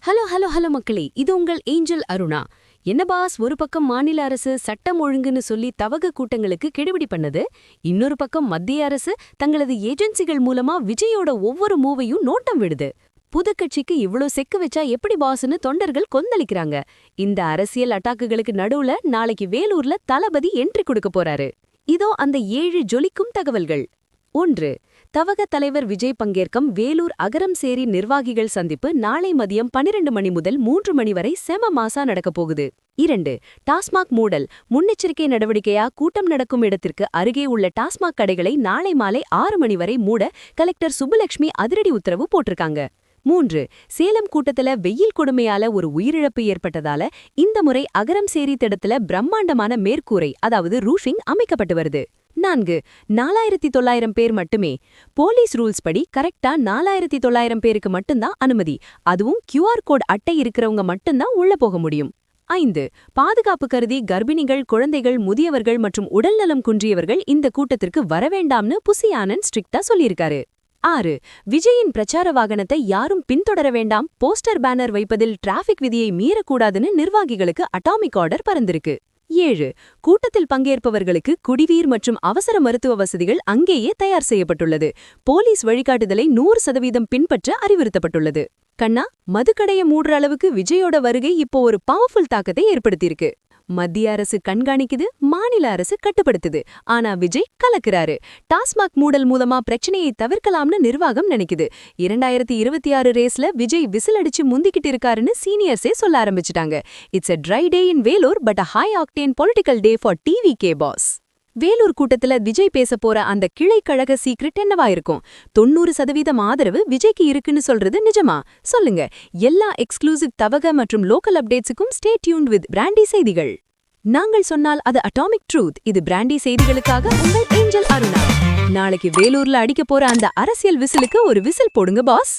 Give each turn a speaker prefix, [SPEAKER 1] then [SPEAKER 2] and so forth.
[SPEAKER 1] Hello hello hello மக்களே, இது உங்கள் ஏஞ்சல் அருணா. என்ன பாஸ், ஒரு பக்கம் மாநில அரசு சட்டம் ஒழுங்குன்னு சொல்லி தவக கூட்டங்களுக்கு கெடுபிடி பண்ணது, இன்னொரு பக்கம் மத்திய அரசு தங்களது ஏஜென்சிகள் மூலமா விஜயோட ஒவ்வொரு மூவையும் நோட்டம் விடுது. புது கட்சிக்கு இவ்ளோ செக்கு வச்சா எப்படி பாஸ்னு தொண்டர்கள் கொந்தளிக்கிறாங்க. இந்த அரசியல் அட்டாக்குகளுக்கு நடுவுல நாளைக்கு வேலூர்ல தளபதி என்ட்ரி கொடுக்க போறாரு. இதோ அந்த 7 ஜொலிக்கும் தகவல்கள். 1. தவக தலைவர் விஜய் பங்கேற்கும் வேலூர் அகரம் சேரி நிர்வாகிகள் சந்திப்பு நாளை மதியம் 12 மணி முதல் 3 மணி வரை செம மாசா நடக்கப் போகுது. 2. டாஸ்மாக் மூடல் முன்னெச்சரிக்கை நடவடிக்கையா கூட்டம் நடக்கும் இடத்திற்கு அருகே உள்ள டாஸ்மாக் கடைகளை நாளை மாலை 6 மணி வரை மூட கலெக்டர் சுப்புலட்சுமி அதிரடி உத்தரவு போட்டிருக்காங்க. 3. சேலம் கூட்டத்துல வெயில் கொடுமையால ஒரு உயிரிழப்பு ஏற்பட்டதால இந்த முறை அகரம் சேரி திடத்துல பிரம்மாண்டமான மேற்கூரை அதாவது ரூஃபிங் அமைக்கப்பட்டு வருது. 4. 4900 பேர் மட்டுமே. போலீஸ் ரூல்ஸ் படி கரெக்டா 4900 பேருக்கு மட்டும்தான் அனுமதி. அதுவும் QR கோட் அட்டை இருக்கிறவங்க மட்டும்தான் உள்ள போக முடியும். 5. பாதுகாப்பு கருதி கர்ப்பிணிகள், குழந்தைகள், முதியவர்கள் மற்றும் உடல்நலம் குன்றியவர்கள் இந்த கூட்டத்திற்கு வரவேண்டாம்னு புசி ஆனந்த் ஸ்ட்ரிக்டா சொல்லியிருக்காரு. 6. விஜயின் பிரச்சார வாகனத்தை யாரும் பின்தொடர வேண்டாம், போஸ்டர் பேனர் வைப்பதில் டிராஃபிக் விதியை மீறக்கூடாதுன்னு நிர்வாகிகளுக்கு அட்டாமிக் ஆர்டர் பறந்திருக்கு. 7. கூட்டத்தில் பங்கேற்பவர்களுக்கு குடிநீர் மற்றும் அவசர மருத்துவ வசதிகள் அங்கேயே தயார் செய்யப்பட்டுள்ளது. போலீஸ் வழிகாட்டுதலை 100% பின்பற்ற அறிவுறுத்தப்பட்டுள்ளது. கண்ணா, மதுக்கடைய மூடுற அளவுக்கு விஜயோட வருகை இப்போ ஒரு பவர்ஃபுல் தாக்கத்தை ஏற்படுத்தியிருக்கு. மத்திய அரசு கண்காணிக்குது, மாநில அரசு கட்டுப்படுத்துது. ஆனா விஜய் கலக்குறாரு. டாஸ்மாக் மூடல் மூலமா பிரச்சனையை தவிர்க்கலாம்னு நிர்வாகம் நினைக்குது. 2026 ரேஸ்ல விஜய் விசில் அடிச்சு முந்திக்கிட்டு இருக்காருன்னு சீனியர்ஸே சொல்ல ஆரம்பிச்சுட்டாங்க. It's a dry day in Velur but a high octane political day for TVK boss. Vellore கூட்டத்துல விஜய் பேச போற அந்த கிளை கழக சீக்ரெட் என்னவா இருக்கும்? 90% ஆதரவு விஜய்க்கு இருக்குன்னு சொல்றது நிஜமா? சொல்லுங்க. எல்லா எக்ஸ்க்ளூசிவ் தவக மற்றும் லோக்கல் அப்டேட்ஸுக்கும் ஸ்டே டியூன்ட் வித் பிராண்டி செய்திகள். நாங்கள் சொன்னால் அது அட்டாமிக் ட்ரூத். இது பிராண்டி செய்திகளுக்காக உங்கள் ஏஞ்சல் அருணா. நாளைக்கு வேலூர்ல அடிக்க போற அந்த அரசியல் விசிலுக்கு ஒரு விசில் போடுங்க பாஸ்.